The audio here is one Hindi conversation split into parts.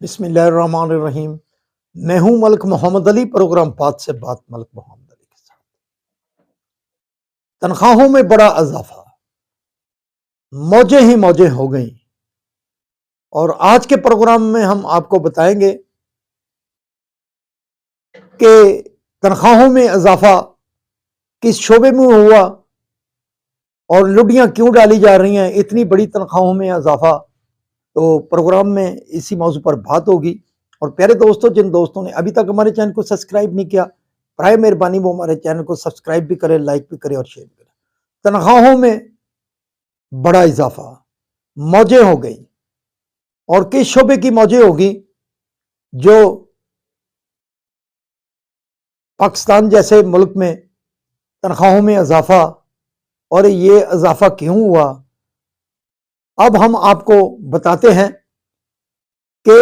बिस्मिल्लाहिर्रहमानिर्रहीम। मैं हूं मलिक मोहम्मद अली। प्रोग्राम बात से बात मलिक मोहम्मद अली के साथ। तनख्वाहों में बड़ा इजाफा, मौजें ही मौजें हो गई। और आज के प्रोग्राम में हम आपको बताएंगे कि तनख्वाहों में इजाफा किस शोबे में हुआ और लुडियां क्यों डाली जा रही हैं इतनी बड़ी तनख्वाहों में इजाफा। तो प्रोग्राम में इसी मौजू पर बात होगी। और प्यारे दोस्तों, जिन दोस्तों ने अभी तक हमारे चैनल को सब्सक्राइब नहीं किया, प्राय मेहरबानी वो हमारे चैनल को सब्सक्राइब भी करें, लाइक भी करें और शेयर भी करें। तनख्वाहों में बड़ा इजाफा, मौजें हो गई। और किस शोबे की मौजें होगी? जो पाकिस्तान जैसे मुल्क में तनख्वाहों में इजाफा, और ये इजाफा क्यों हुआ, अब हम आपको बताते हैं कि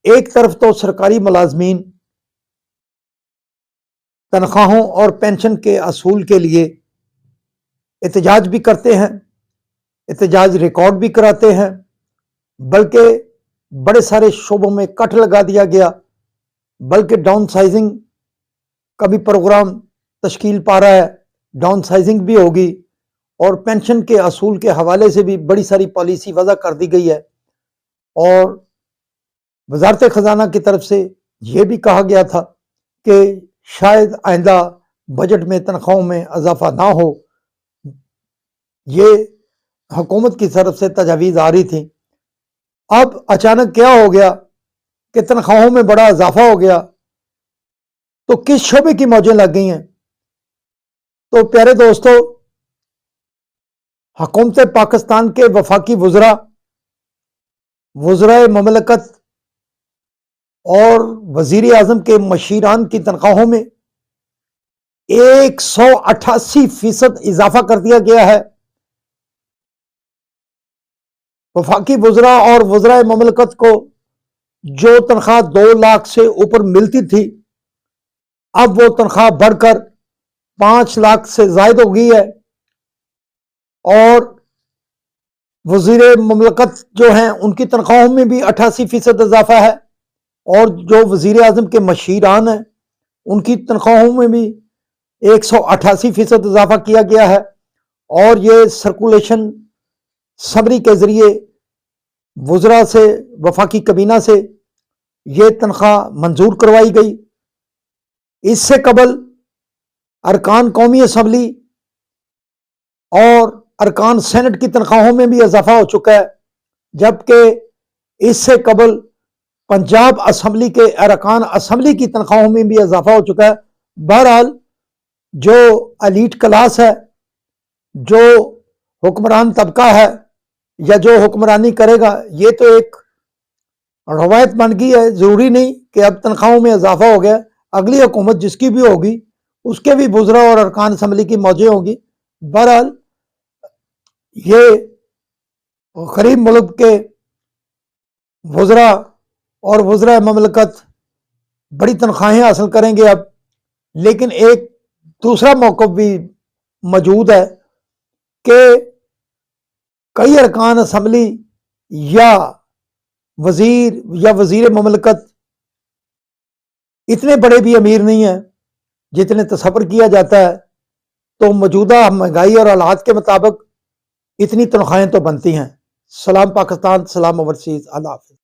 एक तरफ तो सरकारी मुलाजमीन तनख्वाहों और पेंशन के असूल के लिए एहतजाज भी करते हैं, एहतजाज रिकॉर्ड भी कराते हैं, बल्कि बड़े सारे शोबों में कट लगा दिया गया, बल्कि डाउन साइजिंग का भी प्रोग्राम तश्कील पा रहा है। डाउन साइजिंग भी होगी और पेंशन के असूल के हवाले से भी बड़ी सारी पॉलिसी वज़ा कर दी गई है। और वजारत खजाना की तरफ से यह भी कहा गया था कि शायद आइंदा बजट में तनख्वाहों में इजाफा ना हो। ये हुकूमत की तरफ से तजावीज़ आ रही थी। अब अचानक क्या हो गया कि तनख्वाहों में बड़ा इजाफा हो गया, तो किस शोबे की मौजें लग गई हैं? तो प्यारे दोस्तों, हुकूमत पाकिस्तान के वफाकी वज़राए ममलकत और वजीर आजम के मशीरान की तनख्वाहों में 188% इजाफा कर दिया गया है। वफाकी वज़रा और वज़राए ममलकत को जो तनख्वाह 2 लाख से ऊपर मिलती थी, अब वो तनख्वाह बढ़कर 5 लाख से ज्यादा हो गई है। और वजीर ममलकत जो हैं उनकी तनख्वाहों में भी 88% इजाफा है। और जो वजीर आजम के मशीरान हैं उनकी तनख्वाहों में भी 188% इजाफा किया गया है। और ये सर्कुलेशन समरी के जरिए वज़रा से, वफाकी कबीना से ये तनख्वाह मंजूर करवाई गई। इससे कबल अरकान कौमी असम्बली और अरकान सेनेट की तनख्वाहों में भी इजाफा हो चुका है, जबकि इससे कबल पंजाब असम्बली के अरकान असम्बली की तनख्वाहों में भी इजाफा हो चुका है। बहरहाल जो एलीट क्लास है, जो हुक्मरान तबका है या जो हुक्मरानी करेगा, ये तो एक रवायत बन गई है। जरूरी नहीं कि अब तनख्वाहों में इजाफा हो गया, अगली हुकूमत जिसकी भी होगी उसके भी वज़रा और अरकान असम्बली की मौजें होंगी। बहरहाल ये गरीब मुल्क के वज़रा और वज़रा ममलकत बड़ी तनख्वाहें हासिल करेंगे अब। लेकिन एक दूसरा मौक़िफ़ भी मौजूद है कि कई अरकान असम्बली या वज़ीर ममलकत इतने बड़े भी अमीर नहीं हैं जितने तसव्वुर किया जाता है। तो मौजूदा महंगाई और हालात के मुताबिक इतनी तनख्वाहें तो बनती हैं। सलाम पाकिस्तान, सलाम ओवरसीज़, अल्लाह हाफ़िज़।